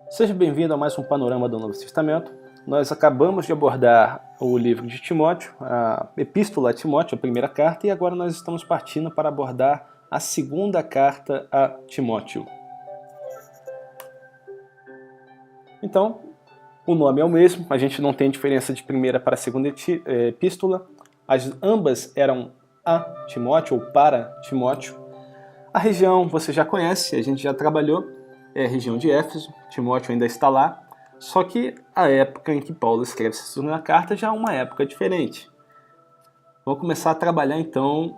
Seja bem-vindo a mais um panorama do Novo Testamento. Nós acabamos de abordar o livro de Timóteo, a Epístola a Timóteo, a primeira carta, e agora nós estamos partindo para abordar a segunda carta a Timóteo. Então, o nome é o mesmo, a gente não tem diferença de primeira para a segunda epístola. Ambas eram a Timóteo ou para Timóteo. A região você já conhece, a gente já trabalhou, é a região de Éfeso. Timóteo ainda está lá, só que a época em que Paulo escreve essa segunda carta já é uma época diferente. Vamos começar a trabalhar então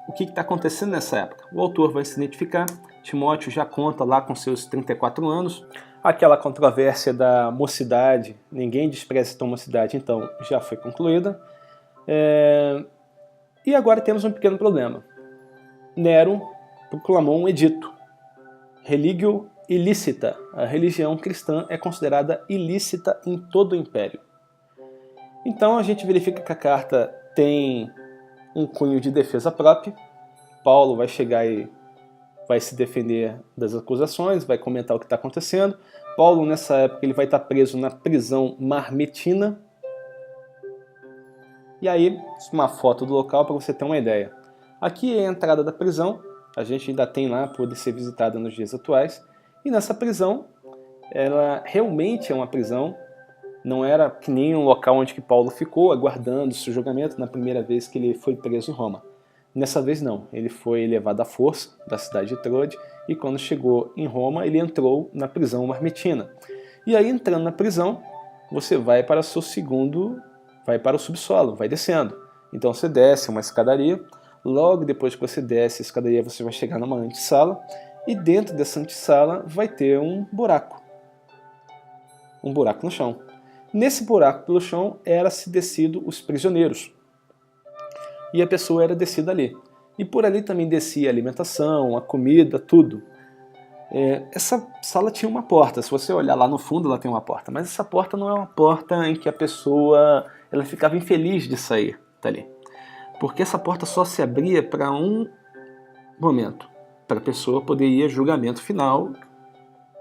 o que está acontecendo nessa época. O autor vai se identificar, Timóteo já conta lá com seus 34 anos, aquela controvérsia da mocidade, ninguém despreza essa mocidade, então já foi concluída. E agora temos um pequeno problema. Nero proclamou um edito, religio ilícita. A religião cristã é considerada ilícita em todo o império. Então a gente verifica que a carta tem um cunho de defesa própria. Paulo vai chegar e vai se defender das acusações, vai comentar o que está acontecendo. Paulo, nessa época, ele vai estar preso na prisão Marmetina. E aí, uma foto do local para você ter uma ideia. Aqui é a entrada da prisão, a gente ainda tem lá, pode ser visitada nos dias atuais. E nessa prisão, ela realmente é uma prisão, não era que nem um local onde que Paulo ficou aguardando o seu julgamento na primeira vez que ele foi preso em Roma. Nessa vez não, ele foi levado à força da cidade de Troade e quando chegou em Roma ele entrou na prisão Marmetina. E aí entrando na prisão, você vai para o seu vai para o subsolo, vai descendo. Então você desce uma escadaria, logo depois que você desce a escadaria você vai chegar numa antessala e dentro dessa antessala vai ter um buraco no chão. Nesse buraco pelo chão era-se descido os prisioneiros. E a pessoa era descida ali. E por ali também descia a alimentação, a comida, tudo. Essa sala tinha uma porta. Se você olhar lá no fundo, ela tem uma porta. Mas essa porta não é uma porta em que a pessoa ela ficava infeliz de sair dali. Porque essa porta só se abria para um momento. Para a pessoa poder ir a julgamento final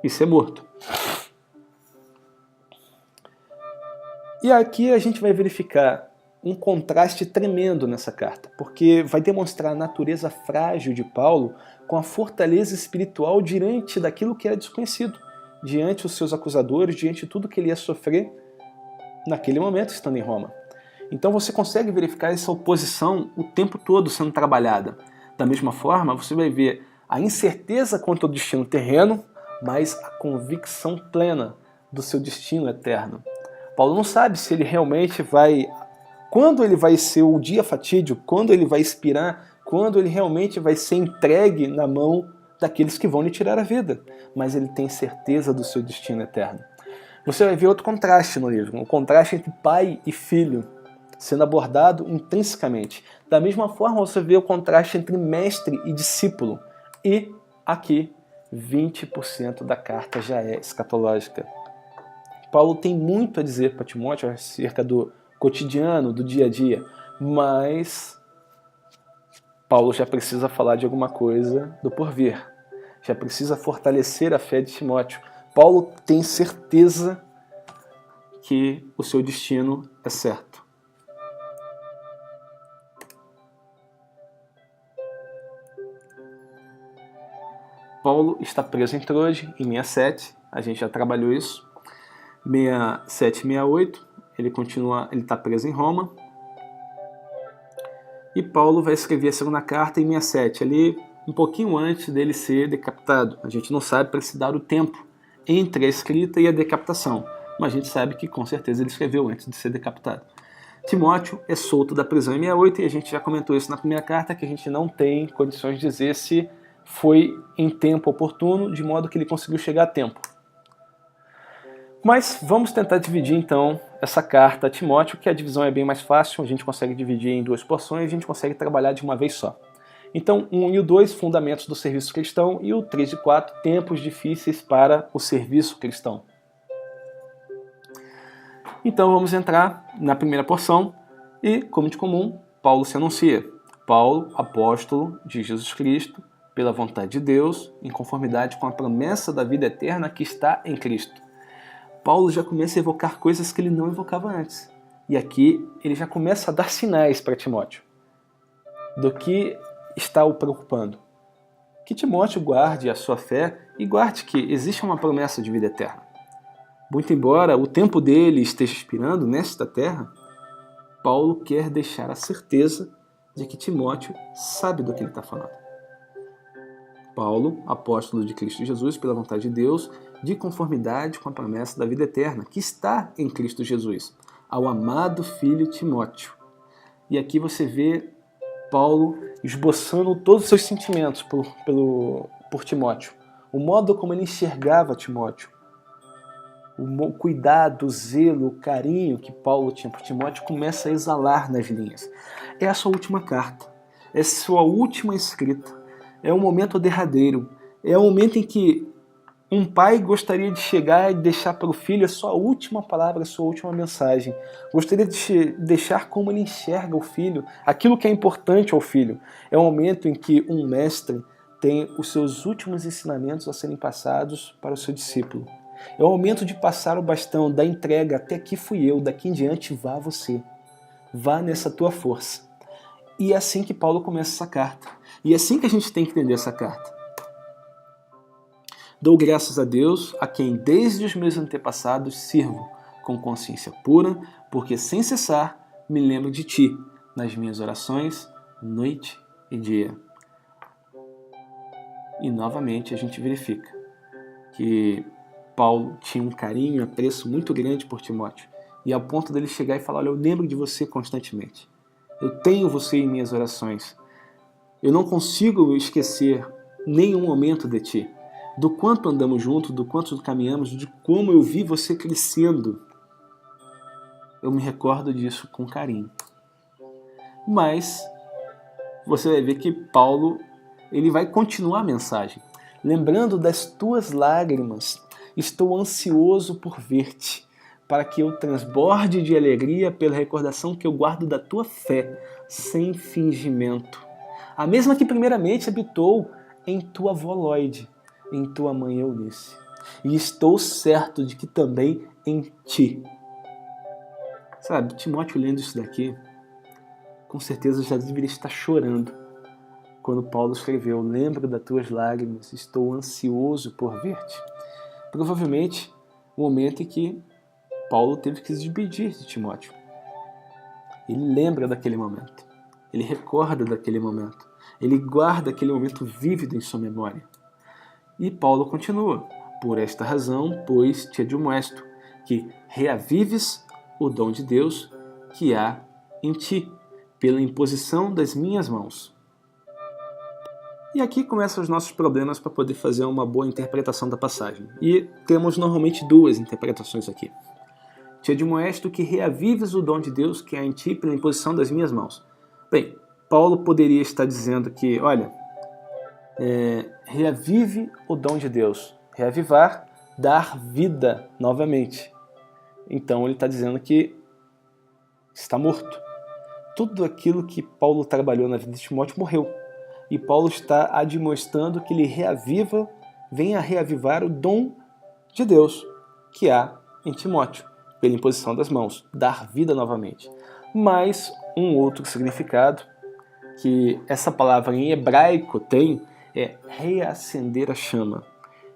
e ser morto. E aqui a gente vai verificar um contraste tremendo nessa carta, porque vai demonstrar a natureza frágil de Paulo com a fortaleza espiritual diante daquilo que era desconhecido, diante dos seus acusadores, diante de tudo que ele ia sofrer naquele momento estando em Roma. Então você consegue verificar essa oposição o tempo todo sendo trabalhada. Da mesma forma, você vai ver a incerteza quanto ao destino terreno, mas a convicção plena do seu destino eterno. Paulo não sabe se ele realmente vai... Quando ele vai ser o dia fatídico, quando ele vai expirar, quando ele realmente vai ser entregue na mão daqueles que vão lhe tirar a vida. Mas ele tem certeza do seu destino eterno. Você vai ver outro contraste no livro, um contraste entre pai e filho, sendo abordado intrinsecamente. Da mesma forma, você vê o contraste entre mestre e discípulo. E aqui, 20% da carta já é escatológica. Paulo tem muito a dizer para Timóteo acerca do cotidiano, do dia a dia, mas Paulo já precisa falar de alguma coisa do porvir. Já precisa fortalecer a fé de Timóteo. Paulo tem certeza que o seu destino é certo. Paulo está preso em Troade, em 67, a gente já trabalhou isso. 67 e 68, ele está preso em Roma. E Paulo vai escrever a segunda carta em 67, ali um pouquinho antes dele ser decapitado. A gente não sabe para se dar o tempo entre a escrita e a decapitação, mas a gente sabe que com certeza ele escreveu antes de ser decapitado. Timóteo é solto da prisão em 68 e a gente já comentou isso na primeira carta, que a gente não tem condições de dizer se foi em tempo oportuno, de modo que ele conseguiu chegar a tempo. Mas vamos tentar dividir então essa carta a Timóteo, que a divisão é bem mais fácil, a gente consegue dividir em duas porções, a gente consegue trabalhar de uma vez só. Então, 1 e o 2, fundamentos do serviço cristão, e o 3 e 4, tempos difíceis para o serviço cristão. Então vamos entrar na primeira porção, e, como de comum, Paulo se anuncia. Paulo, apóstolo de Jesus Cristo, pela vontade de Deus, em conformidade com a promessa da vida eterna que está em Cristo. Paulo já começa a evocar coisas que ele não evocava antes. E aqui ele já começa a dar sinais para Timóteo do que está o preocupando. Que Timóteo guarde a sua fé e guarde que existe uma promessa de vida eterna. Muito embora o tempo dele esteja expirando nesta terra, Paulo quer deixar a certeza de que Timóteo sabe do que ele está falando. Paulo, apóstolo de Cristo Jesus, pela vontade de Deus, de conformidade com a promessa da vida eterna, que está em Cristo Jesus, ao amado filho Timóteo. E aqui você vê Paulo esboçando todos os seus sentimentos por Timóteo, o modo como ele enxergava Timóteo, o cuidado, o zelo, o carinho que Paulo tinha por Timóteo começa a exalar nas linhas. É a sua última carta, é a sua última escrita, é um momento derradeiro, é o momento em que um pai gostaria de chegar e deixar para o filho a sua última palavra, a sua última mensagem. Gostaria de deixar como ele enxerga o filho, aquilo que é importante ao filho. É o momento em que um mestre tem os seus últimos ensinamentos a serem passados para o seu discípulo. É o momento de passar o bastão da entrega, até aqui fui eu, daqui em diante vá você. Vá nessa tua força. E é assim que Paulo começa essa carta. E é assim que a gente tem que entender essa carta. Dou graças a Deus, a quem desde os meus antepassados sirvo, com consciência pura, porque sem cessar me lembro de ti, nas minhas orações, noite e dia. E novamente a gente verifica que Paulo tinha um carinho e apreço muito grande por Timóteo, e ao ponto dele chegar e falar, olha, eu lembro de você constantemente. Eu tenho você em minhas orações. Eu não consigo esquecer nenhum momento de ti. Do quanto andamos juntos, do quanto caminhamos, de como eu vi você crescendo. Eu me recordo disso com carinho. Mas você vai ver que Paulo ele vai continuar a mensagem. Lembrando das tuas lágrimas, estou ansioso por ver-te, para que eu transborde de alegria pela recordação que eu guardo da tua fé, sem fingimento. A mesma que primeiramente habitou em tua avó Lóide, em tua mãe Eunice. E estou certo de que também em ti. Sabe, Timóteo lendo isso daqui, com certeza já deveria estar chorando. Quando Paulo escreveu, lembro das tuas lágrimas, estou ansioso por ver-te. Provavelmente, o momento em que Paulo teve que se despedir de Timóteo. Ele lembra daquele momento. Ele recorda daquele momento. Ele guarda aquele momento vívido em sua memória. E Paulo continua, por esta razão, pois te admoesto, que reavives o dom de Deus que há em ti, pela imposição das minhas mãos. E aqui começam os nossos problemas para poder fazer uma boa interpretação da passagem. E temos normalmente duas interpretações aqui. Te admoesto que reavives o dom de Deus que há em ti pela imposição das minhas mãos. Bem, Paulo poderia estar dizendo que, olha, reavive o dom de Deus. Reavivar, dar vida novamente. Então ele está dizendo que está morto. Tudo aquilo que Paulo trabalhou na vida de Timóteo morreu. E Paulo está admoestando que ele reaviva, venha a reavivar o dom de Deus que há em Timóteo, pela imposição das mãos, dar vida novamente. Mas um outro significado que essa palavra em hebraico tem é reacender a chama.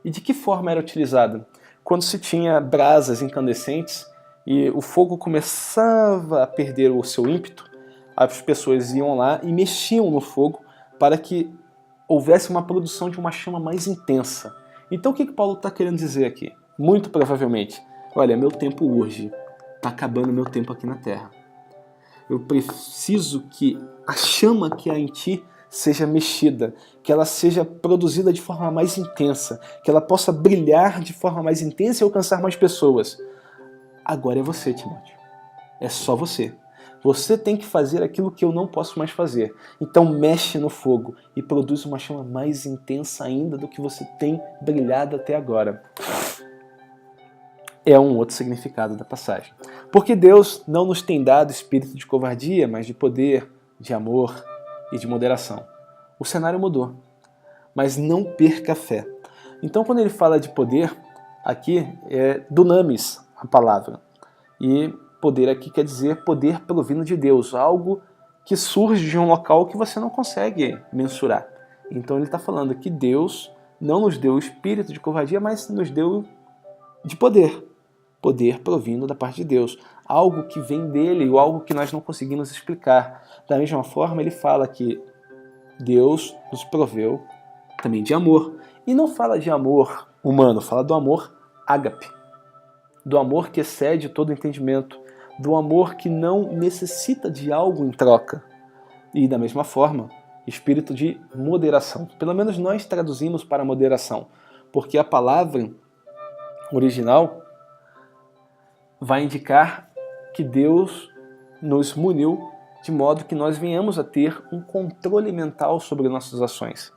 E de que forma era utilizada? Quando se tinha brasas incandescentes e o fogo começava a perder o seu ímpeto, as pessoas iam lá e mexiam no fogo para que houvesse uma produção de uma chama mais intensa. Então o que Paulo está querendo dizer aqui? Muito provavelmente, olha, meu tempo urge, está acabando meu tempo aqui na Terra. Eu preciso que a chama que há em ti seja mexida, que ela seja produzida de forma mais intensa, que ela possa brilhar de forma mais intensa e alcançar mais pessoas. Agora é você, Timóteo. É só você. Você tem que fazer aquilo que eu não posso mais fazer. Então mexe no fogo e produz uma chama mais intensa ainda do que você tem brilhado até agora. É um outro significado da passagem. Porque Deus não nos tem dado espírito de covardia, mas de poder, de amor e de moderação. O cenário mudou, mas não perca a fé. Então quando ele fala de poder, aqui é dunamis, a palavra. E poder aqui quer dizer poder provindo de Deus, algo que surge de um local que você não consegue mensurar. Então ele está falando que Deus não nos deu o espírito de covardia, mas nos deu de poder. Poder provindo da parte de Deus. Algo que vem dele, ou algo que nós não conseguimos explicar. Da mesma forma, ele fala que Deus nos proveu também de amor. E não fala de amor humano, fala do amor ágape. Do amor que excede todo entendimento. Do amor que não necessita de algo em troca. E da mesma forma, espírito de moderação. Pelo menos nós traduzimos para moderação. Porque a palavra original vai indicar que Deus nos muniu de modo que nós venhamos a ter um controle mental sobre nossas ações.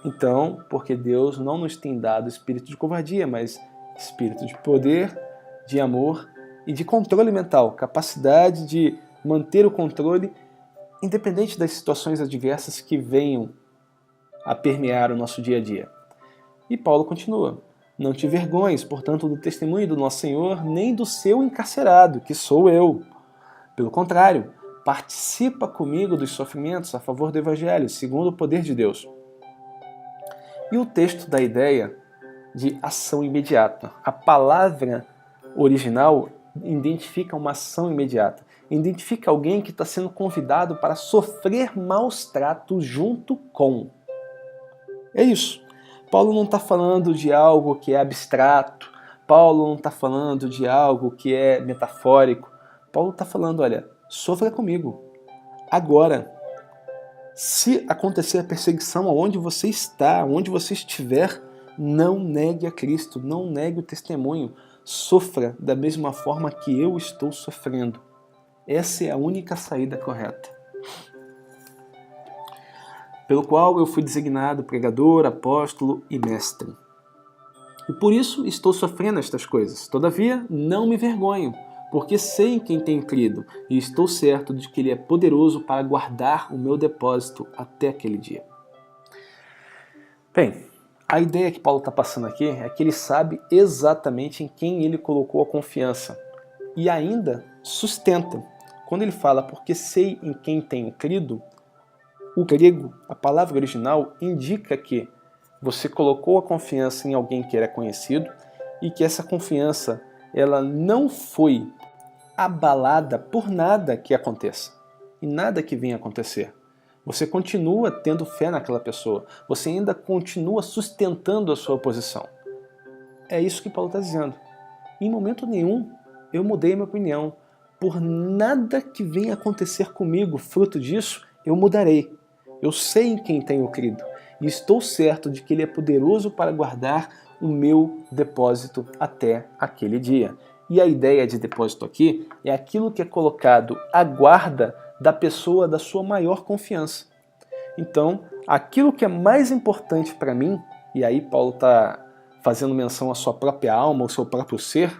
Então, porque Deus não nos tem dado espírito de covardia, mas espírito de poder, de amor e de controle mental, capacidade de manter o controle independente das situações adversas que venham a permear o nosso dia a dia. E Paulo continua: não te vergonhes, portanto, do testemunho do nosso Senhor, nem do seu encarcerado, que sou eu. Pelo contrário, participa comigo dos sofrimentos a favor do Evangelho, segundo o poder de Deus. E o texto dá a ideia de ação imediata. A palavra original identifica uma ação imediata. Identifica alguém que está sendo convidado para sofrer maus tratos junto com. É isso. Paulo não está falando de algo que é abstrato. Paulo não está falando de algo que é metafórico. Paulo está falando, olha, sofra comigo. Agora, se acontecer a perseguição aonde você está, onde você estiver, não negue a Cristo, não negue o testemunho. Sofra da mesma forma que eu estou sofrendo. Essa é a única saída correta. Pelo qual eu fui designado pregador, apóstolo e mestre. E por isso estou sofrendo estas coisas. Todavia, não me vergonho, porque sei em quem tenho crido, e estou certo de que Ele é poderoso para guardar o meu depósito até aquele dia. Bem, a ideia que Paulo está passando aqui é que ele sabe exatamente em quem ele colocou a confiança e ainda sustenta. Quando ele fala porque sei em quem tenho crido, o grego, a palavra original, indica que você colocou a confiança em alguém que era conhecido e que essa confiança ela não foi abalada por nada que aconteça e nada que venha a acontecer. Você continua tendo fé naquela pessoa, você ainda continua sustentando a sua posição. É isso que Paulo está dizendo. Em momento nenhum eu mudei a minha opinião. Por nada que venha acontecer comigo, fruto disso, eu mudarei. Eu sei em quem tenho crido e estou certo de que Ele é poderoso para guardar o meu depósito até aquele dia. E a ideia de depósito aqui é aquilo que é colocado à guarda da pessoa da sua maior confiança. Então, aquilo que é mais importante para mim, e aí Paulo está fazendo menção à sua própria alma, ao seu próprio ser,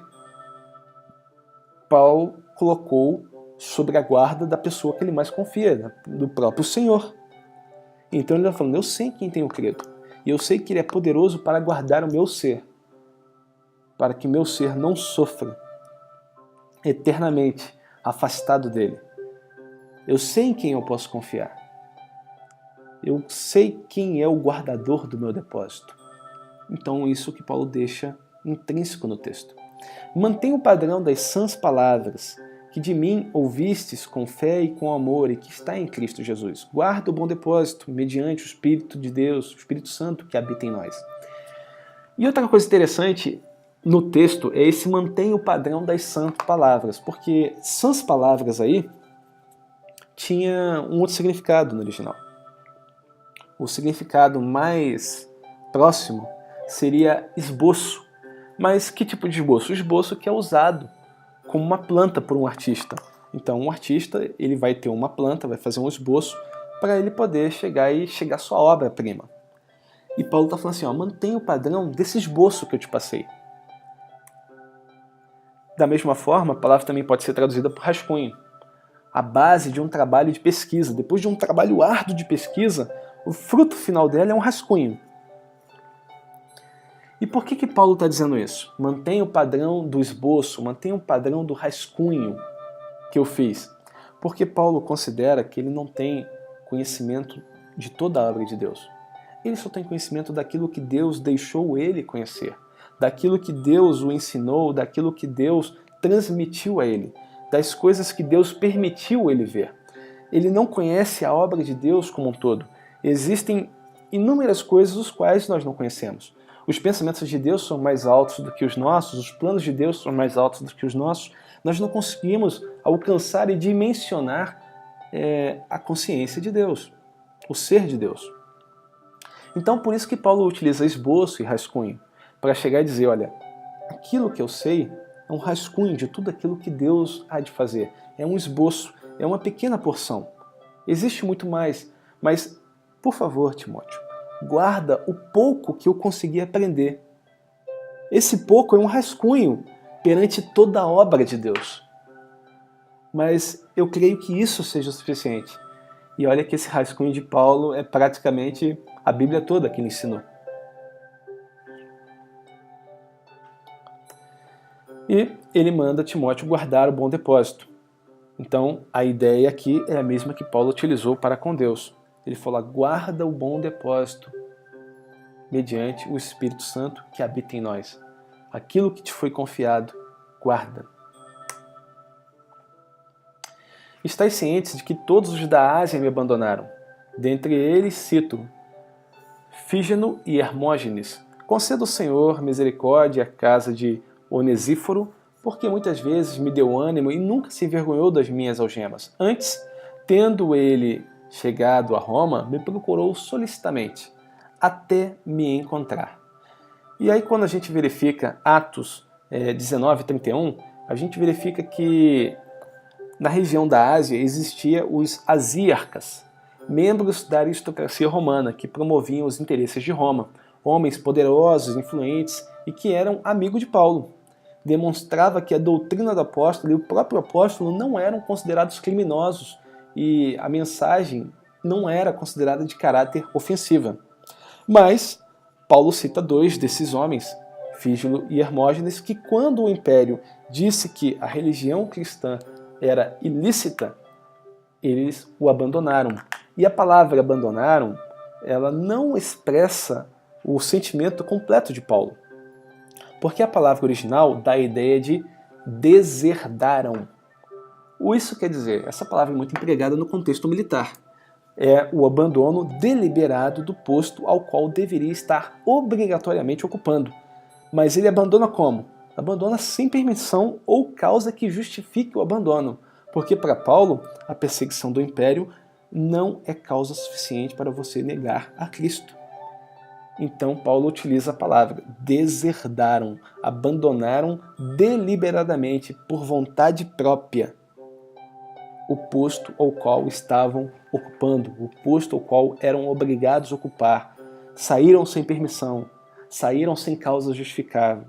Paulo colocou sobre a guarda da pessoa que ele mais confia, do próprio Senhor. Então ele está falando, eu sei quem tenho crido, e eu sei que Ele é poderoso para guardar o meu ser, para que meu ser não sofra eternamente afastado dele. Eu sei em quem eu posso confiar. Eu sei quem é o guardador do meu depósito. Então isso que Paulo deixa intrínseco no texto. Mantenha o padrão das sãs palavras que de mim ouvistes com fé e com amor e que está em Cristo Jesus. Guarda o bom depósito mediante o Espírito de Deus, o Espírito Santo que habita em nós. E outra coisa interessante no texto é esse mantenha o padrão das sãs palavras, porque sãs palavras aí tinha um outro significado no original. O significado mais próximo seria esboço. Mas que tipo de esboço? O esboço que é usado como uma planta por um artista. Então um artista ele vai ter uma planta, vai fazer um esboço para ele poder chegar à sua obra-prima. E Paulo está falando assim, ó, mantenha o padrão desse esboço que eu te passei. Da mesma forma, a palavra também pode ser traduzida por rascunho. A base de um trabalho de pesquisa. Depois de um trabalho árduo de pesquisa, o fruto final dela é um rascunho. E por que Paulo está dizendo isso? Mantenha o padrão do esboço, mantenha o padrão do rascunho que eu fiz. Porque Paulo considera que ele não tem conhecimento de toda a obra de Deus. Ele só tem conhecimento daquilo que Deus deixou ele conhecer, daquilo que Deus o ensinou, daquilo que Deus transmitiu a ele, das coisas que Deus permitiu ele ver. Ele não conhece a obra de Deus como um todo. Existem inúmeras coisas os quais nós não conhecemos. Os pensamentos de Deus são mais altos do que os nossos, os planos de Deus são mais altos do que os nossos. Nós não conseguimos alcançar e dimensionar a consciência de Deus, o ser de Deus. Então, por isso que Paulo utiliza esboço e rascunho, para chegar e dizer, olha, aquilo que eu sei é um rascunho de tudo aquilo que Deus há de fazer. É um esboço, é uma pequena porção. Existe muito mais, mas, por favor, Timóteo, guarda o pouco que eu consegui aprender. Esse pouco é um rascunho perante toda a obra de Deus. Mas eu creio que isso seja o suficiente. E olha que esse rascunho de Paulo é praticamente a Bíblia toda que ele ensinou. E ele manda Timóteo guardar o bom depósito. Então, a ideia aqui é a mesma que Paulo utilizou para com Deus. Ele fala, guarda o bom depósito, mediante o Espírito Santo que habita em nós. Aquilo que te foi confiado, guarda. Estais cientes de que todos os da Ásia me abandonaram. Dentre eles cito Fígeno e Hermógenes. Conceda o Senhor misericórdia à casa de Onesíforo, porque muitas vezes me deu ânimo e nunca se envergonhou das minhas algemas. Antes, tendo ele chegado a Roma, me procurou solicitamente, até me encontrar. E aí quando a gente verifica Atos 19:31, a gente verifica que na região da Ásia existia os asíarcas, membros da aristocracia romana que promoviam os interesses de Roma, homens poderosos, influentes e que eram amigos de Paulo. Demonstrava que a doutrina do apóstolo e o próprio apóstolo não eram considerados criminosos e a mensagem não era considerada de caráter ofensiva. Mas Paulo cita dois desses homens, Fígelo e Hermógenes, que quando o Império disse que a religião cristã era ilícita, eles o abandonaram. E a palavra abandonaram, ela não expressa o sentimento completo de Paulo. Porque a palavra original dá a ideia de deserdaram. Isso quer dizer, essa palavra é muito empregada no contexto militar. É o abandono deliberado do posto ao qual deveria estar obrigatoriamente ocupando. Mas ele abandona como? Abandona sem permissão ou causa que justifique o abandono. Porque para Paulo, a perseguição do império não é causa suficiente para você negar a Cristo. Então Paulo utiliza a palavra deserdaram, abandonaram deliberadamente, por vontade própria, o posto ao qual estavam ocupando, o posto ao qual eram obrigados a ocupar. Saíram sem permissão, saíram sem causa justificável.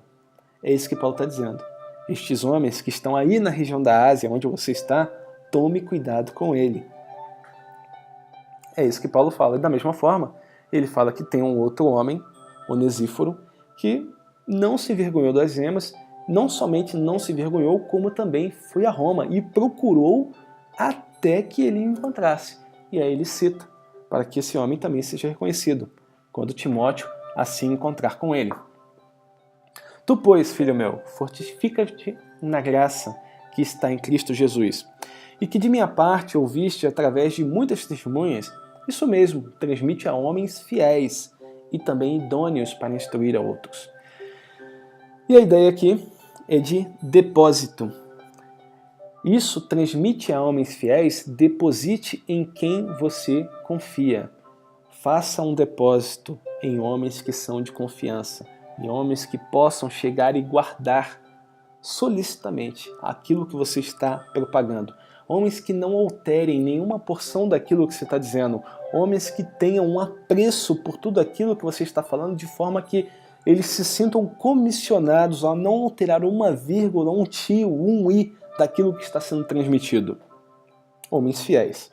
É isso que Paulo está dizendo. Estes homens que estão aí na região da Ásia, onde você está, tome cuidado com ele. É isso que Paulo fala. E da mesma forma, ele fala que tem um outro homem, Onesíforo, que não se envergonhou das gemas, não somente não se envergonhou, como também foi a Roma e procurou até que ele o encontrasse. E aí ele cita, para que esse homem também seja reconhecido, quando Timóteo assim encontrar com ele. Tu, pois, filho meu, fortifica-te na graça que está em Cristo Jesus, e que de minha parte ouviste através de muitas testemunhas. Isso mesmo, transmite a homens fiéis e também idôneos para instruir a outros. E a ideia aqui é de depósito. Isso transmite a homens fiéis, deposite em quem você confia. Faça um depósito em homens que são de confiança, em homens que possam chegar e guardar solicitamente aquilo que você está propagando. Homens que não alterem nenhuma porção daquilo que você está dizendo. Homens que tenham um apreço por tudo aquilo que você está falando, de forma que eles se sintam comissionados a não alterar uma vírgula, um tio, um i daquilo que está sendo transmitido. Homens fiéis.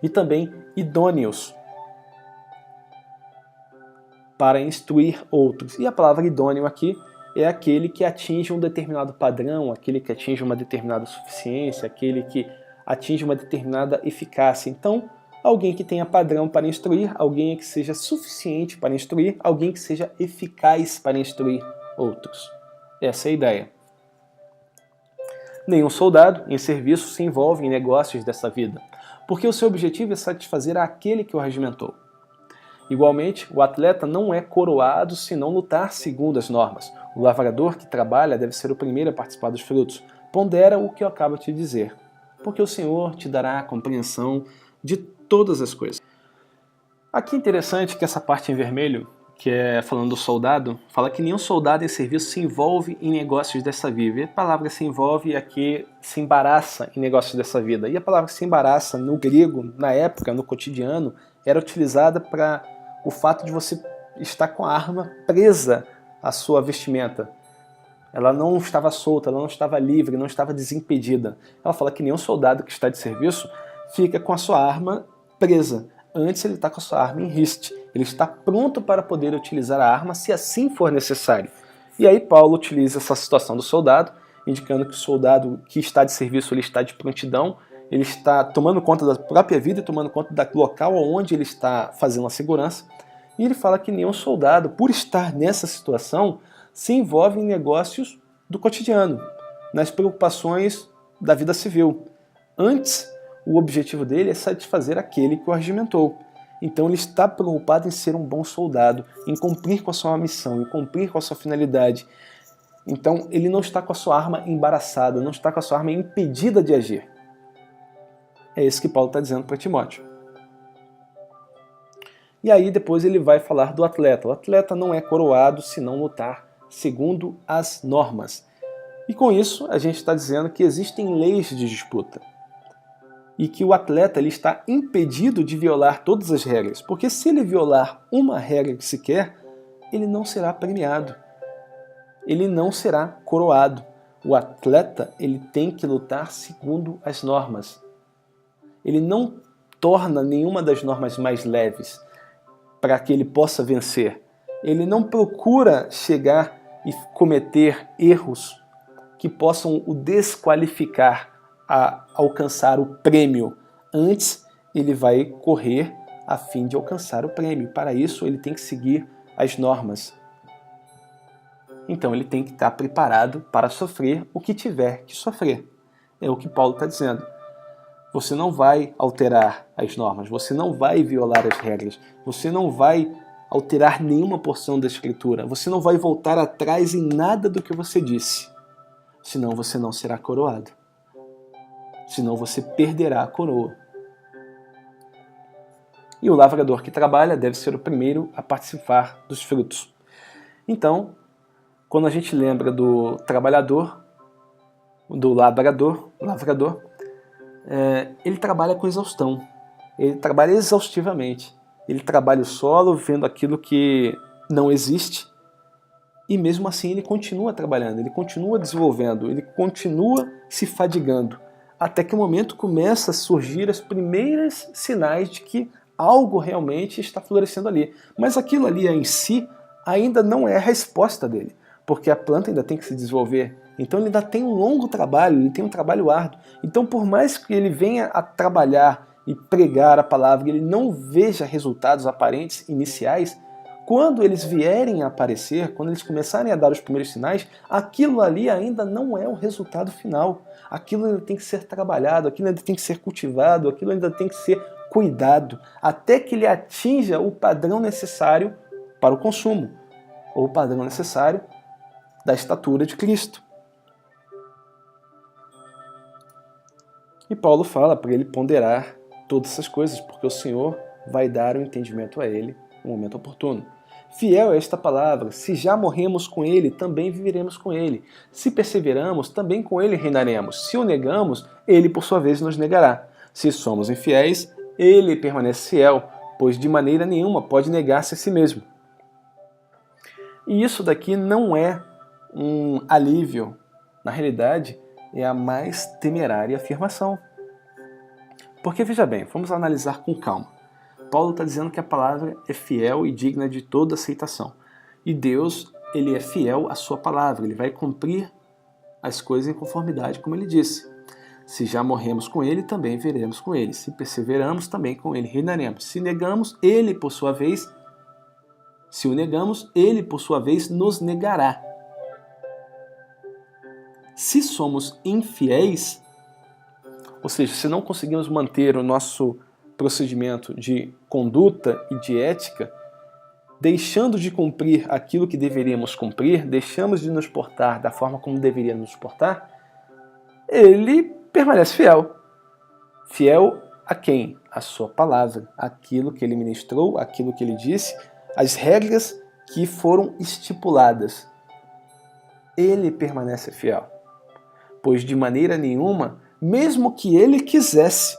E também idôneos para instruir outros. E a palavra idôneo aqui é aquele que atinge um determinado padrão, aquele que atinge uma determinada suficiência, aquele que atinge uma determinada eficácia. Então, alguém que tenha padrão para instruir, alguém que seja suficiente para instruir, alguém que seja eficaz para instruir outros. Essa é a ideia. Nenhum soldado em serviço se envolve em negócios dessa vida, porque o seu objetivo é satisfazer aquele que o regimentou. Igualmente, o atleta não é coroado se não lutar segundo as normas. O lavrador que trabalha deve ser o primeiro a participar dos frutos. Pondera o que eu acabo de te dizer, porque o Senhor te dará a compreensão de todas as coisas. Aqui é interessante que essa parte em vermelho, que é falando do soldado, fala que nenhum soldado em serviço se envolve em negócios dessa vida. E a palavra se envolve aqui, se embaraça em negócios dessa vida. E a palavra se embaraça no grego, na época, no cotidiano, era utilizada para o fato de você estar com a arma presa à sua vestimenta. Ela não estava solta, ela não estava livre, não estava desimpedida. Ela fala que nenhum soldado que está de serviço fica com a sua arma presa. Antes ele está com a sua arma em riste. Ele está pronto para poder utilizar a arma se assim for necessário. E aí Paulo utiliza essa situação do soldado, indicando que o soldado que está de serviço ele está de prontidão, ele está tomando conta da própria vida e tomando conta do local onde ele está fazendo a segurança. E ele fala que nenhum soldado, por estar nessa situação, se envolve em negócios do cotidiano, nas preocupações da vida civil. Antes, o objetivo dele é satisfazer aquele que o regimentou. Então ele está preocupado em ser um bom soldado, em cumprir com a sua missão, em cumprir com a sua finalidade. Então ele não está com a sua arma embaraçada, não está com a sua arma impedida de agir. É isso que Paulo está dizendo para Timóteo. E aí depois ele vai falar do atleta. O atleta não é coroado se não lutar segundo as normas. E com isso a gente está dizendo que existem leis de disputa. E que o atleta ele está impedido de violar todas as regras. Porque se ele violar uma regra sequer, ele não será premiado. Ele não será coroado. O atleta ele tem que lutar segundo as normas. Ele não torna nenhuma das normas mais leves para que ele possa vencer. Ele não procura chegar e cometer erros que possam o desqualificar a alcançar o prêmio. Antes, ele vai correr a fim de alcançar o prêmio. Para isso, ele tem que seguir as normas. Então, ele tem que estar preparado para sofrer o que tiver que sofrer. É o que Paulo está dizendo. Você não vai alterar as normas, você não vai violar as regras, você não vai alterar nenhuma porção da Escritura, você não vai voltar atrás em nada do que você disse, senão você não será coroado, senão você perderá a coroa. E o lavrador que trabalha deve ser o primeiro a participar dos frutos. Então, quando a gente lembra do trabalhador, do lavrador, ele trabalha com exaustão, ele trabalha exaustivamente, ele trabalha o solo vendo aquilo que não existe e mesmo assim ele continua trabalhando, ele continua desenvolvendo, ele continua se fadigando, até que o momento começa a surgir os primeiros sinais de que algo realmente está florescendo ali. Mas aquilo ali em si ainda não é a resposta dele, porque a planta ainda tem que se desenvolver. Então ele ainda tem um longo trabalho, ele tem um trabalho árduo. Então por mais que ele venha a trabalhar e pregar a palavra, ele não veja resultados aparentes iniciais, quando eles vierem a aparecer, quando eles começarem a dar os primeiros sinais, aquilo ali ainda não é o resultado final. Aquilo ainda tem que ser trabalhado, aquilo ainda tem que ser cultivado, aquilo ainda tem que ser cuidado, até que ele atinja o padrão necessário para o consumo, ou o padrão necessário da estatura de Cristo. E Paulo fala para ele ponderar todas essas coisas, porque o Senhor vai dar o entendimento a ele no momento oportuno. Fiel é esta palavra: se já morremos com ele, também viveremos com ele. Se perseveramos, também com ele reinaremos. Se o negamos, ele por sua vez nos negará. Se somos infiéis, ele permanece fiel, pois de maneira nenhuma pode negar-se a si mesmo. E isso daqui não é um alívio. Na realidade, é a mais temerária afirmação. Porque, veja bem, vamos analisar com calma. Paulo está dizendo que a palavra é fiel e digna de toda aceitação. E Deus, ele é fiel à sua palavra, ele vai cumprir as coisas em conformidade, como ele disse. Se já morremos com ele, também veremos com ele. Se perseveramos, também com ele reinaremos. Se negamos, ele, por sua vez, se o negamos, ele, por sua vez, nos negará. Se somos infiéis, ou seja, se não conseguimos manter o nosso procedimento de conduta e de ética, deixando de cumprir aquilo que deveríamos cumprir, deixamos de nos portar da forma como deveríamos nos portar, ele permanece fiel. Fiel a quem? A sua palavra, aquilo que ele ministrou, aquilo que ele disse, as regras que foram estipuladas. Ele permanece fiel. Pois de maneira nenhuma, mesmo que ele quisesse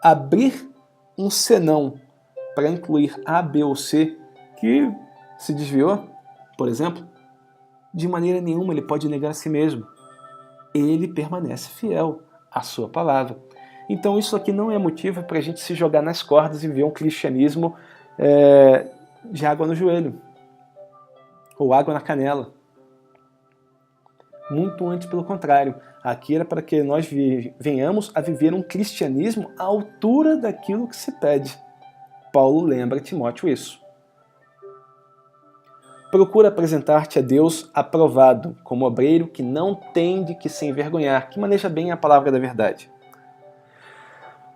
abrir um senão para incluir A, B ou C que se desviou, por exemplo, de maneira nenhuma ele pode negar a si mesmo. Ele permanece fiel à sua palavra. Então isso aqui não é motivo para a gente se jogar nas cordas e ver um cristianismo de água no joelho ou água na canela. Muito antes, pelo contrário. Aqui era para que nós venhamos a viver um cristianismo à altura daquilo que se pede. Paulo lembra Timóteo isso. Procura apresentar-te a Deus aprovado, como obreiro que não tem de que se envergonhar, que maneja bem a palavra da verdade.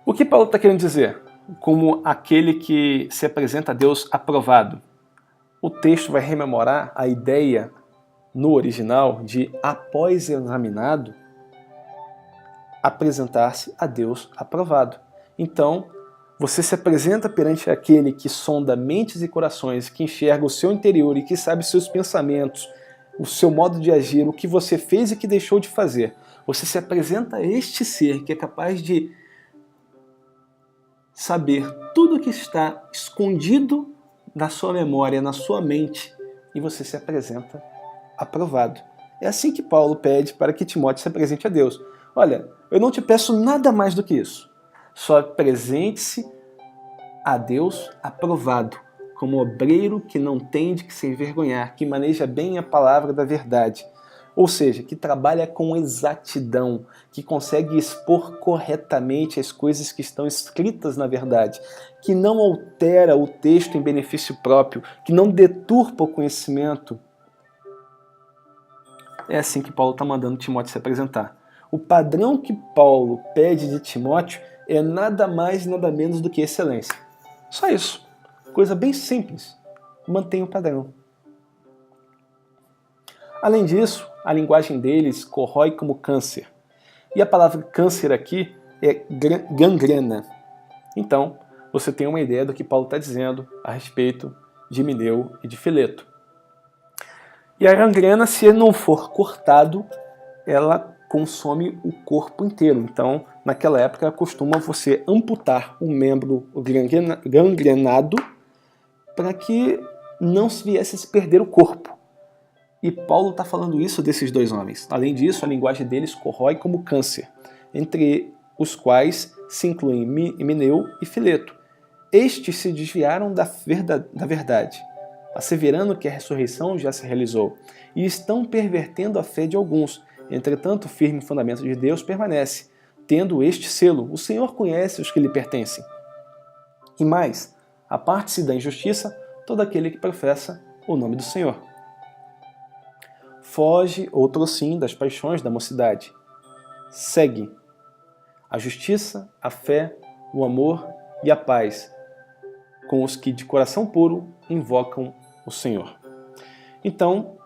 O que Paulo está querendo dizer? Como aquele que se apresenta a Deus aprovado. O texto vai rememorar a ideia no original de, após examinado, apresentar-se a Deus aprovado. Então, você se apresenta perante aquele que sonda mentes e corações, que enxerga o seu interior e que sabe seus pensamentos, o seu modo de agir, o que você fez e que deixou de fazer. Você se apresenta a este ser que é capaz de saber tudo o que está escondido na sua memória, na sua mente, e você se apresenta aprovado. É assim que Paulo pede para que Timóteo se apresente a Deus. Olha, eu não te peço nada mais do que isso. Só apresente-se a Deus aprovado, como obreiro que não tem de que se envergonhar, que maneja bem a palavra da verdade. Ou seja, que trabalha com exatidão, que consegue expor corretamente as coisas que estão escritas na verdade, que não altera o texto em benefício próprio, que não deturpa o conhecimento. É assim que Paulo está mandando Timóteo se apresentar. O padrão que Paulo pede de Timóteo é nada mais e nada menos do que excelência. Só isso. Coisa bem simples. Mantenha o padrão. Além disso, a linguagem deles corrói como câncer. E a palavra câncer aqui é gangrena. Então, você tem uma ideia do que Paulo está dizendo a respeito de Himeneu e de Fileto. E a gangrena, se não for cortado, ela consome o corpo inteiro. Então, naquela época, costuma você amputar um membro gangrenado para que não se viesse a se perder o corpo. E Paulo está falando isso desses dois homens. Além disso, a linguagem deles corrói como câncer, entre os quais se incluem Himeneu e Fileto. Estes se desviaram da verdade, asseverando que a ressurreição já se realizou, e estão pervertendo a fé de alguns. Entretanto, o firme fundamento de Deus permanece, tendo este selo: o Senhor conhece os que lhe pertencem. E mais, aparte-se da injustiça todo aquele que professa o nome do Senhor. Foge, outro sim, das paixões da mocidade. Segue a justiça, a fé, o amor e a paz com os que de coração puro invocam o Senhor. Então,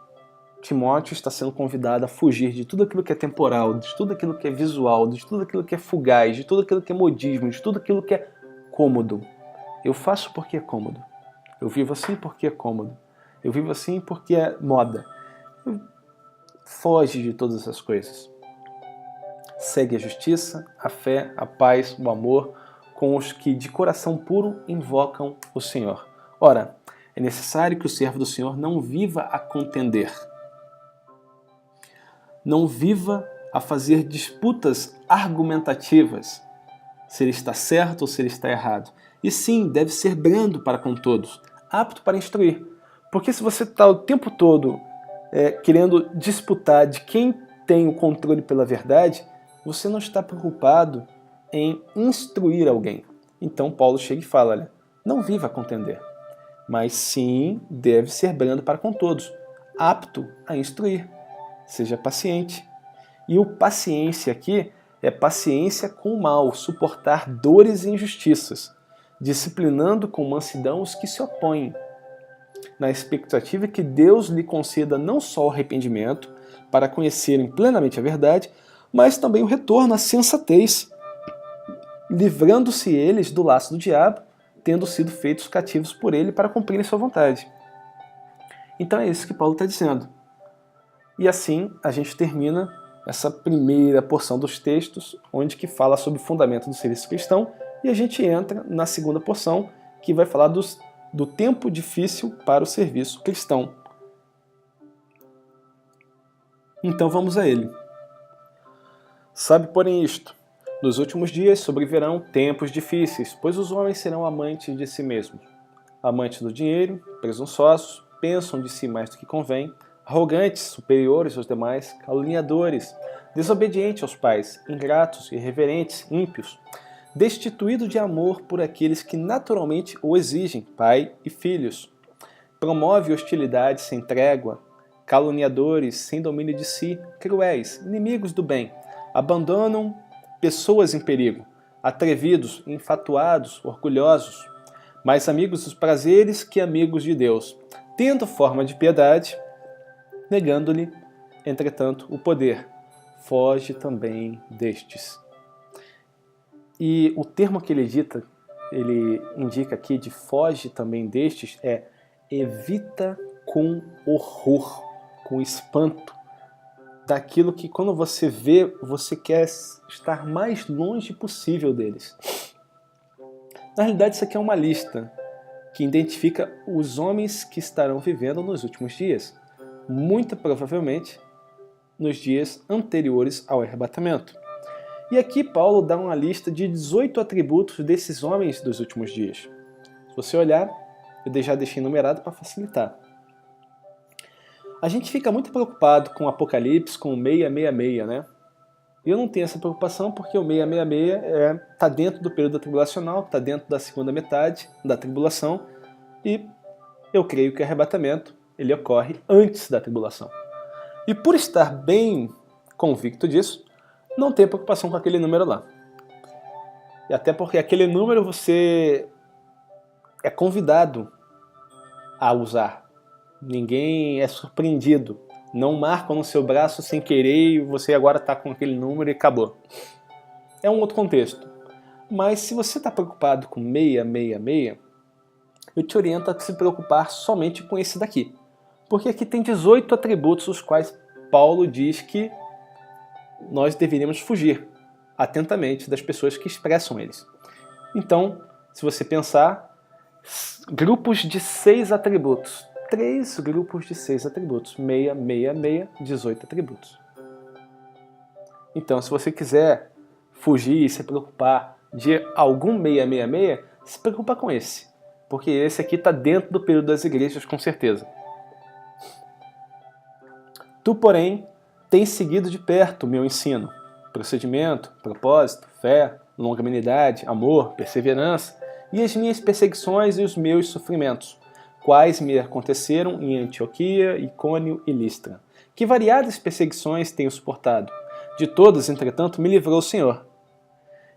Timóteo está sendo convidado a fugir de tudo aquilo que é temporal, de tudo aquilo que é visual, de tudo aquilo que é fugaz, de tudo aquilo que é modismo, de tudo aquilo que é cômodo. Eu faço porque é cômodo. Eu vivo assim porque é cômodo. Eu vivo assim porque é moda. Foge de todas essas coisas. Segue a justiça, a fé, a paz, o amor, com os que de coração puro invocam o Senhor. Ora, é necessário que o servo do Senhor não viva a contender. Não viva a fazer disputas argumentativas, se ele está certo ou se ele está errado. E sim, deve ser brando para com todos, apto para instruir. Porque se você está o tempo todo querendo disputar de quem tem o controle pela verdade, você não está preocupado em instruir alguém. Então Paulo chega e fala, olha, não viva a contender, mas sim deve ser brando para com todos, apto a instruir. Seja paciente. E o paciência aqui é paciência com o mal, suportar dores e injustiças, disciplinando com mansidão os que se opõem, na expectativa que Deus lhe conceda não só o arrependimento, para conhecerem plenamente a verdade, mas também o retorno à sensatez, livrando-se eles do laço do diabo, tendo sido feitos cativos por ele para cumprirem sua vontade. Então é isso que Paulo está dizendo. E assim a gente termina essa primeira porção dos textos, onde que fala sobre o fundamento do serviço cristão, e a gente entra na segunda porção, que vai falar do tempo difícil para o serviço cristão. Então vamos a ele. Sabe, porém, isto: nos últimos dias sobrevirão tempos difíceis, pois os homens serão amantes de si mesmos, amantes do dinheiro, presunçosos, pensam de si mais do que convém, arrogantes, superiores aos demais, caluniadores, desobedientes aos pais, ingratos, irreverentes, ímpios, destituídos de amor por aqueles que naturalmente o exigem, pai e filhos. Promove hostilidades sem trégua, caluniadores, sem domínio de si, cruéis, inimigos do bem, abandonam pessoas em perigo, atrevidos, enfatuados, orgulhosos, mais amigos dos prazeres que amigos de Deus, tendo forma de piedade, negando-lhe, entretanto, o poder. Foge também destes. E o termo que ele indica aqui de foge também destes é evita com horror, com espanto, daquilo que quando você vê, você quer estar mais longe possível deles. Na realidade, isso aqui é uma lista que identifica os homens que estarão vivendo nos últimos dias, muito provavelmente nos dias anteriores ao arrebatamento. E aqui Paulo dá uma lista de 18 atributos desses homens dos últimos dias. Se você olhar, eu já deixei numerado para facilitar. A gente fica muito preocupado com o Apocalipse, com o 666, né? Eu não tenho essa preocupação porque o 666 está dentro do período tribulacional, está dentro da segunda metade da tribulação, e eu creio que o arrebatamento ele ocorre antes da tribulação. E por estar bem convicto disso, não tenho preocupação com aquele número lá. E até porque aquele número você é convidado a usar. Ninguém é surpreendido. Não marcam no seu braço sem querer e você agora está com aquele número e acabou. É um outro contexto. Mas se você está preocupado com 666, eu te oriento a se preocupar somente com esse daqui. Porque aqui tem 18 atributos os quais Paulo diz que nós deveríamos fugir atentamente das pessoas que expressam eles. Então, se você pensar, grupos de 6 atributos. 3 grupos de 6 atributos. 666, 18 atributos. Então, se você quiser fugir e se preocupar de algum 666, se preocupa com esse. Porque esse aqui está dentro do período das igrejas, com certeza. Tu, porém, tens seguido de perto o meu ensino, procedimento, propósito, fé, longanimidade, amor, perseverança, e as minhas perseguições e os meus sofrimentos, quais me aconteceram em Antioquia, Icônio e Listra. Que variadas perseguições tenho suportado. De todas, entretanto, me livrou o Senhor.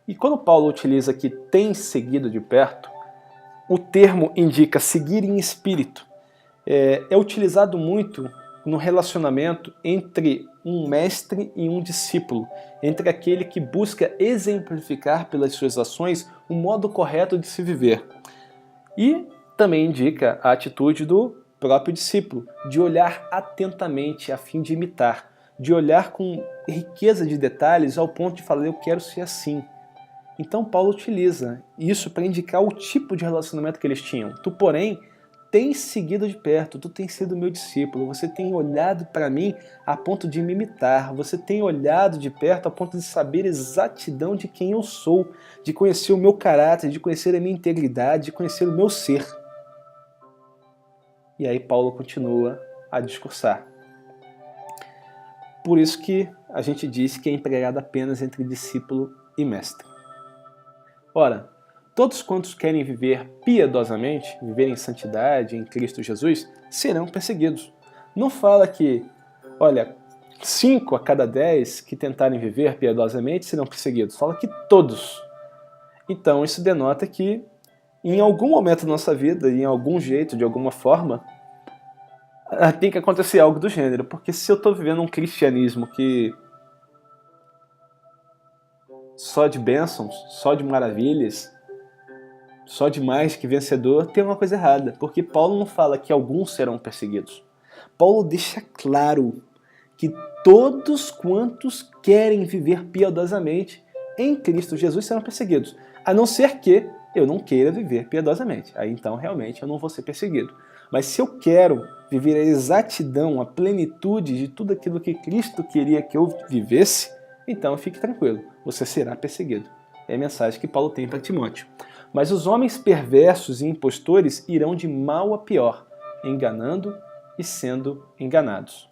E quando Paulo utiliza aqui tem seguido de perto, o termo indica seguir em espírito. É utilizado muito no relacionamento entre um mestre e um discípulo, entre aquele que busca exemplificar pelas suas ações o modo correto de se viver. E também indica a atitude do próprio discípulo, de olhar atentamente a fim de imitar, de olhar com riqueza de detalhes ao ponto de falar, eu quero ser assim. Então Paulo utiliza isso para indicar o tipo de relacionamento que eles tinham. Tu, porém, tens seguido de perto, tu tens sido meu discípulo, você tem olhado para mim a ponto de me imitar, você tem olhado de perto a ponto de saber exatidão de quem eu sou, de conhecer o meu caráter, de conhecer a minha integridade, de conhecer o meu ser. E aí Paulo continua a discursar. Por isso que a gente diz que é empregado apenas entre discípulo e mestre. Ora, todos quantos querem viver piedosamente, viver em santidade em Cristo Jesus, serão perseguidos. Não fala que, olha, 5 a cada 10 que tentarem viver piedosamente serão perseguidos. Fala que todos. Então isso denota que em algum momento da nossa vida, em algum jeito, de alguma forma, tem que acontecer algo do gênero. Porque se eu estou vivendo um cristianismo que só de bênçãos, só de maravilhas, só de mais que vencedor, tem uma coisa errada. Porque Paulo não fala que alguns serão perseguidos. Paulo deixa claro que todos quantos querem viver piedosamente em Cristo Jesus serão perseguidos. A não ser que eu não queira viver piedosamente. Aí então realmente eu não vou ser perseguido. Mas se eu quero viver a exatidão, a plenitude de tudo aquilo que Cristo queria que eu vivesse, então fique tranquilo, você será perseguido. É a mensagem que Paulo tem para Timóteo. Mas os homens perversos e impostores irão de mal a pior, enganando e sendo enganados.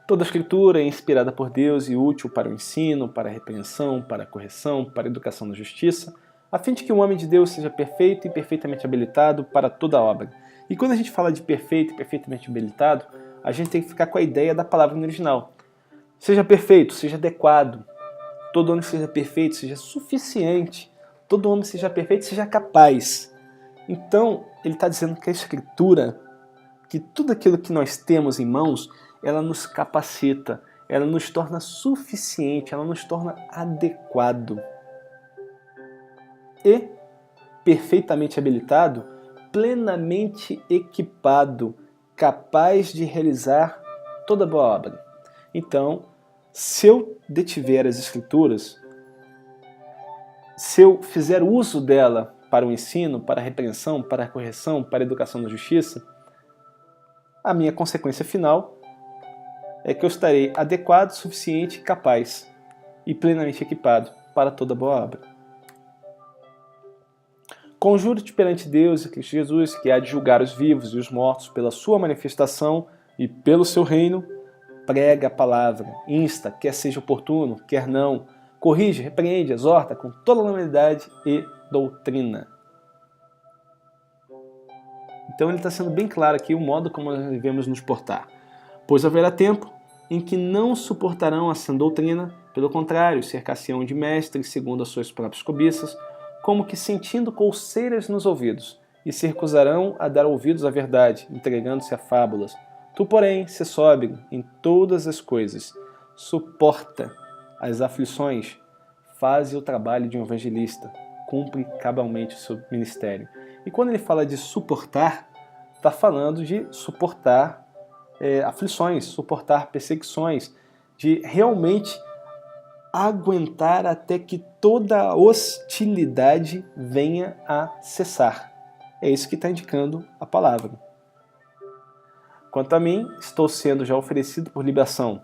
Toda a Escritura é inspirada por Deus e útil para o ensino, para a repreensão, para a correção, para a educação na justiça, a fim de que o homem de Deus seja perfeito e perfeitamente habilitado para toda obra. E quando a gente fala de perfeito e perfeitamente habilitado, a gente tem que ficar com a ideia da palavra no original. Seja perfeito, seja adequado, todo homem seja perfeito, seja suficiente, todo homem seja perfeito, seja capaz. Então, ele está dizendo que a Escritura, que tudo aquilo que nós temos em mãos, ela nos capacita, ela nos torna suficiente, ela nos torna adequado. E perfeitamente habilitado, plenamente equipado, capaz de realizar toda boa obra. Então, se eu detiver as Escrituras, se eu fizer uso dela para o ensino, para a repreensão, para a correção, para a educação na justiça, a minha consequência final é que eu estarei adequado, suficiente, capaz e plenamente equipado para toda boa obra. Conjuro-te perante Deus e Cristo Jesus, que há de julgar os vivos e os mortos pela sua manifestação e pelo seu reino, prega a palavra, insta, quer seja oportuno, quer não, corrige, repreende, exorta com toda humildade e doutrina. Então ele está sendo bem claro aqui o modo como nós devemos nos portar. Pois haverá tempo em que não suportarão a sã doutrina, pelo contrário, cercar-se-ão de mestres segundo as suas próprias cobiças, como que sentindo coceiras nos ouvidos, e se recusarão a dar ouvidos à verdade, entregando-se a fábulas. Tu, porém, se sóbrio em todas as coisas, suporta as aflições, faze o trabalho de um evangelista, cumpre cabalmente o seu ministério. E quando ele fala de suportar, está falando de suportar aflições, suportar perseguições, de realmente aguentar até que toda hostilidade venha a cessar. É isso que está indicando a palavra. Quanto a mim, estou sendo já oferecido por libação.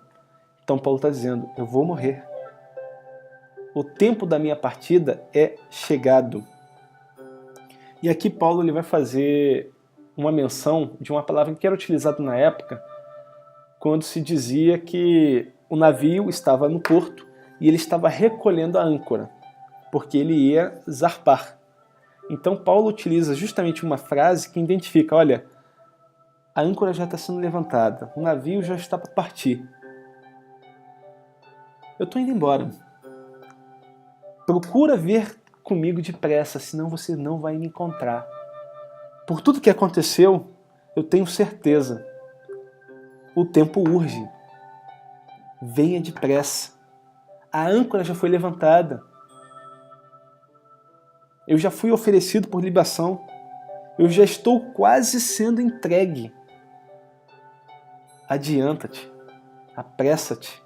Então Paulo está dizendo, eu vou morrer. O tempo da minha partida é chegado. E aqui Paulo ele vai fazer uma menção de uma palavra que era utilizada na época, quando se dizia que o navio estava no porto e ele estava recolhendo a âncora, porque ele ia zarpar. Então Paulo utiliza justamente uma frase que identifica, olha, a âncora já está sendo levantada, o navio já está para partir. Eu estou indo embora. Procura vir comigo depressa, senão você não vai me encontrar. Por tudo que aconteceu, eu tenho certeza. O tempo urge. Venha depressa. A âncora já foi levantada. Eu já fui oferecido por libação. Eu já estou quase sendo entregue. Adianta-te. Apressa-te.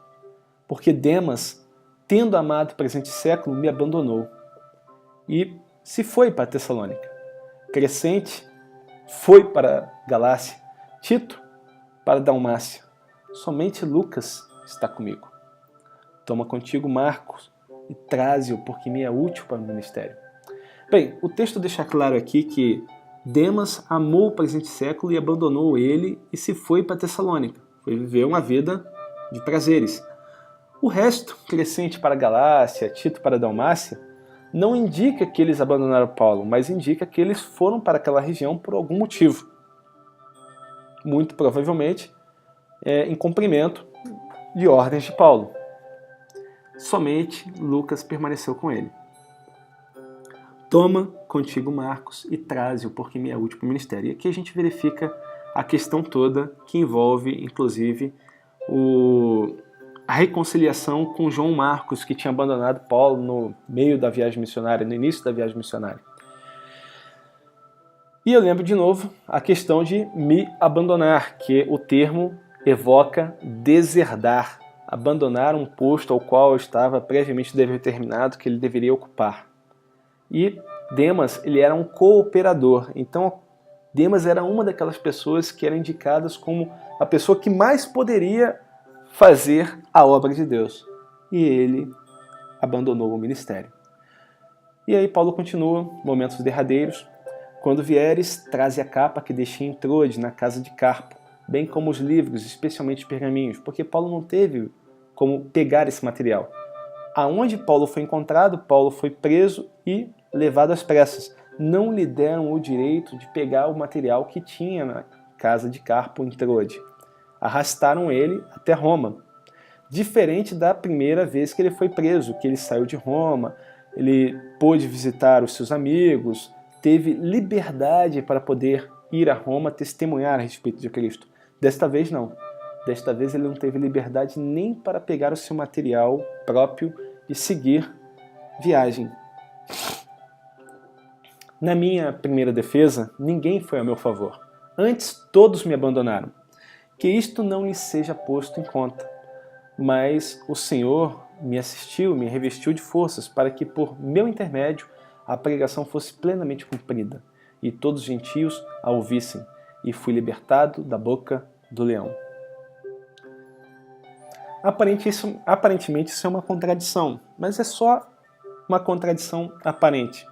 Porque Demas, tendo amado o presente século, me abandonou. E se foi para Tessalônica. Crescente foi para Galácia. Tito para Dalmácia. Somente Lucas está comigo. Toma contigo Marcos e traze-o, porque me é útil para o ministério. Bem, o texto deixa claro aqui que Demas amou o presente século e abandonou ele e se foi para Tessalônica. Foi viver uma vida de prazeres. O resto, Crescente para Galácia, Tito para Dalmácia, não indica que eles abandonaram Paulo, mas indica que eles foram para aquela região por algum motivo. Muito provavelmente em cumprimento de ordens de Paulo. Somente Lucas permaneceu com ele. Toma contigo Marcos e traze-o, porque me é útil para o ministério. E aqui a gente verifica a questão toda que envolve, inclusive, a reconciliação com João Marcos, que tinha abandonado Paulo no meio da viagem missionária, no início da viagem missionária. E eu lembro de novo a questão de me abandonar, que o termo evoca deserdar, abandonar um posto ao qual estava previamente determinado que ele deveria ocupar. E Demas, ele era um cooperador, então Demas era uma daquelas pessoas que eram indicadas como a pessoa que mais poderia fazer a obra de Deus. E ele abandonou o ministério. E aí Paulo continua, momentos derradeiros. Quando vieres, traze a capa que deixei em Troade, na casa de Carpo, bem como os livros, especialmente os pergaminhos, porque Paulo não teve como pegar esse material. Aonde Paulo foi encontrado, Paulo foi preso e levado às pressas. Não lhe deram o direito de pegar o material que tinha na casa de Carpo em Troade. Arrastaram ele até Roma. Diferente da primeira vez que ele foi preso, que ele saiu de Roma, ele pôde visitar os seus amigos, teve liberdade para poder ir a Roma testemunhar a respeito de Cristo. Desta vez não. Desta vez ele não teve liberdade nem para pegar o seu material próprio e seguir viagem. Na minha primeira defesa, ninguém foi a meu favor. Antes, todos me abandonaram. Que isto não lhe seja posto em conta. Mas o Senhor me assistiu, me revestiu de forças, para que por meu intermédio a pregação fosse plenamente cumprida, e todos os gentios a ouvissem, e fui libertado da boca do leão. Aparentemente isso é uma contradição, mas é só uma contradição aparente.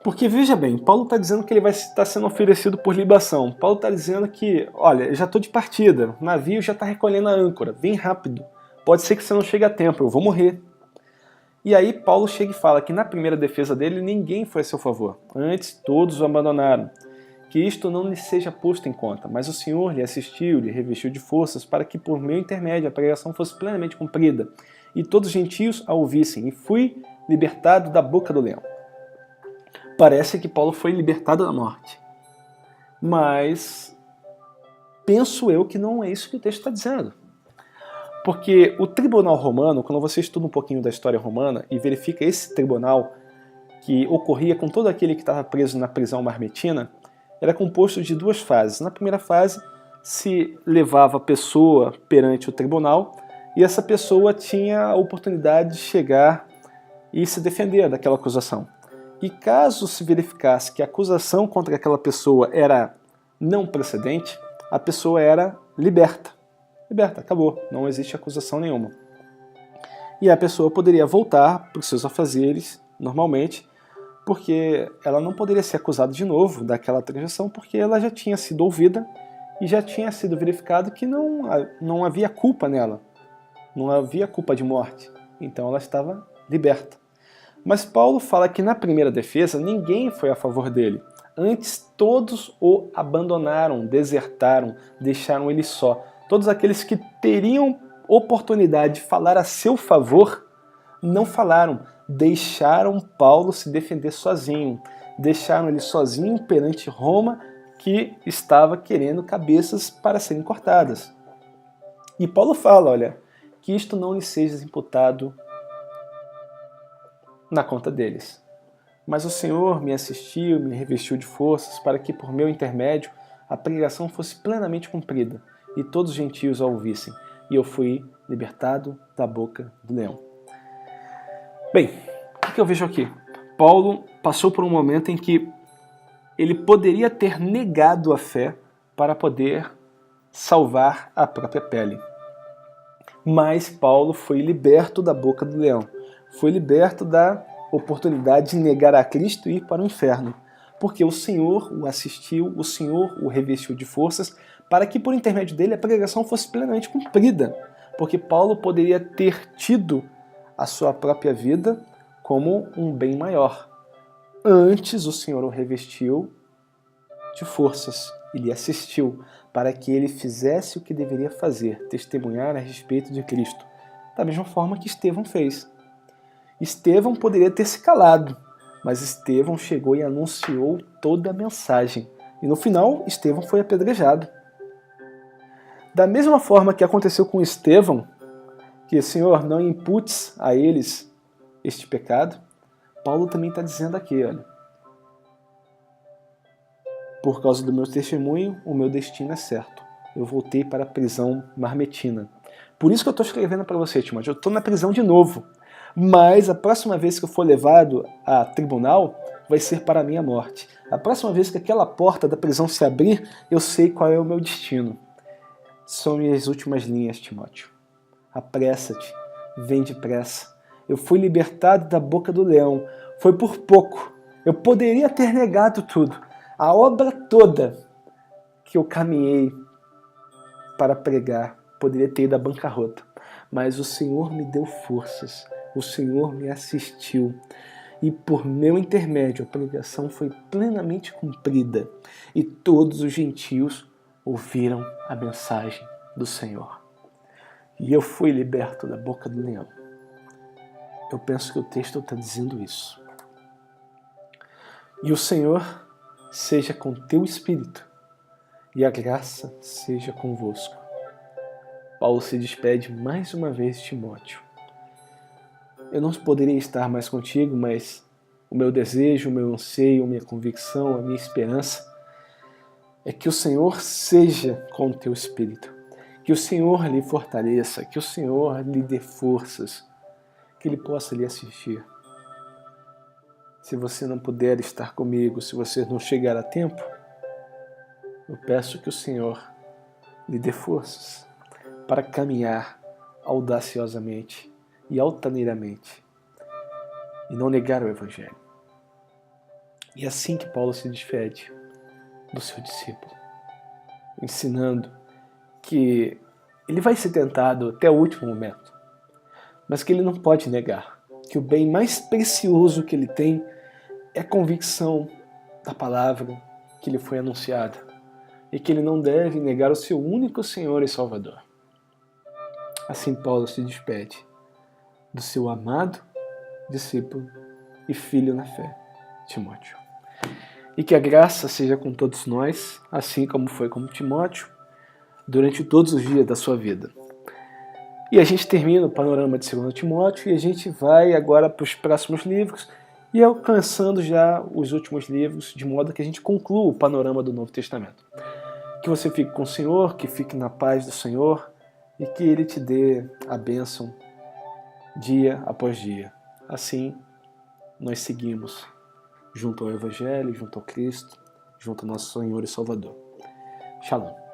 Porque, veja bem, Paulo está dizendo que ele vai estar sendo oferecido por libação. Paulo está dizendo que, olha, eu já estou de partida, o navio já está recolhendo a âncora, vem rápido, pode ser que você não chegue a tempo, eu vou morrer. E aí Paulo chega e fala que na primeira defesa dele ninguém foi a seu favor, antes todos o abandonaram. Que isto não lhe seja posto em conta, mas o Senhor lhe assistiu, lhe revestiu de forças, para que por meu intermédio a pregação fosse plenamente cumprida, e todos os gentios a ouvissem, e fui libertado da boca do leão. Parece que Paulo foi libertado da morte, mas penso eu que não é isso que o texto está dizendo. Porque o tribunal romano, quando você estuda um pouquinho da história romana e verifica esse tribunal que ocorria com todo aquele que estava preso na prisão marmetina, era composto de duas fases. Na primeira fase, se levava a pessoa perante o tribunal e essa pessoa tinha a oportunidade de chegar e se defender daquela acusação. E caso se verificasse que a acusação contra aquela pessoa era não procedente, a pessoa era liberta. Liberta, acabou, não existe acusação nenhuma. E a pessoa poderia voltar para os seus afazeres, normalmente, porque ela não poderia ser acusada de novo daquela transação, porque ela já tinha sido ouvida e já tinha sido verificado que não havia culpa nela, não havia culpa de morte, então ela estava liberta. Mas Paulo fala que na primeira defesa ninguém foi a favor dele. Antes todos o abandonaram, desertaram, deixaram ele só. Todos aqueles que teriam oportunidade de falar a seu favor, não falaram. Deixaram Paulo se defender sozinho. Deixaram ele sozinho perante Roma, que estava querendo cabeças para serem cortadas. E Paulo fala, olha, que isto não lhe seja imputado na conta deles. Mas o Senhor me assistiu, me revestiu de forças, para que por meu intermédio a pregação fosse plenamente cumprida, e todos os gentios a ouvissem, e eu fui libertado da boca do leão. Bem, o que eu vejo aqui? Paulo passou por um momento em que ele poderia ter negado a fé para poder salvar a própria pele. Mas Paulo foi liberto da boca do leão. Foi liberto da oportunidade de negar a Cristo e ir para o inferno. Porque o Senhor o assistiu, o Senhor o revestiu de forças para que por intermédio dele a pregação fosse plenamente cumprida. Porque Paulo poderia ter tido a sua própria vida como um bem maior. Antes o Senhor o revestiu de forças e lhe assistiu para que ele fizesse o que deveria fazer, testemunhar a respeito de Cristo, da mesma forma que Estevão fez. Estevão poderia ter se calado, mas Estevão chegou e anunciou toda a mensagem. E no final, Estevão foi apedrejado. Da mesma forma que aconteceu com Estevão, que Senhor, não imputes a eles este pecado, Paulo também está dizendo aqui, olha, por causa do meu testemunho, o meu destino é certo. Eu voltei para a prisão marmetina. Por isso que eu estou escrevendo para você, Timóteo. Eu estou na prisão de novo. Mas a próxima vez que eu for levado a tribunal, vai ser para a minha morte. A próxima vez que aquela porta da prisão se abrir, eu sei qual é o meu destino. São minhas últimas linhas, Timóteo. Apressa-te. Vem depressa. Eu fui libertado da boca do leão. Foi por pouco. Eu poderia ter negado tudo. A obra toda que eu caminhei para pregar poderia ter ido à bancarrota. Mas o Senhor me deu forças. O Senhor me assistiu. E por meu intermédio a pregação foi plenamente cumprida. E todos os gentios ouviram a mensagem do Senhor. E eu fui liberto da boca do leão. Eu penso que o texto está dizendo isso. E o Senhor seja com teu espírito, e a graça seja convosco. Paulo se despede mais uma vez de Timóteo. Eu não poderia estar mais contigo, mas o meu desejo, o meu anseio, a minha convicção, a minha esperança é que o Senhor seja com o teu espírito, que o Senhor lhe fortaleça, que o Senhor lhe dê forças, que Ele possa lhe assistir. Se você não puder estar comigo, se você não chegar a tempo, eu peço que o Senhor lhe dê forças para caminhar audaciosamente e altaneiramente e não negar o Evangelho. E é assim que Paulo se despede do seu discípulo, ensinando que ele vai ser tentado até o último momento, mas que ele não pode negar que o bem mais precioso que ele tem é a convicção da palavra que lhe foi anunciada e que ele não deve negar o seu único Senhor e Salvador. Assim Paulo se despede do seu amado discípulo e filho na fé, Timóteo. E que a graça seja com todos nós, assim como foi com Timóteo, durante todos os dias da sua vida. E a gente termina o panorama de 2 Timóteo e a gente vai agora para os próximos livros e alcançando já os últimos livros, de modo que a gente conclua o panorama do Novo Testamento. Que você fique com o Senhor, que fique na paz do Senhor e que Ele te dê a bênção dia após dia. Assim, nós seguimos junto ao Evangelho, junto ao Cristo, junto ao nosso Senhor e Salvador. Shalom.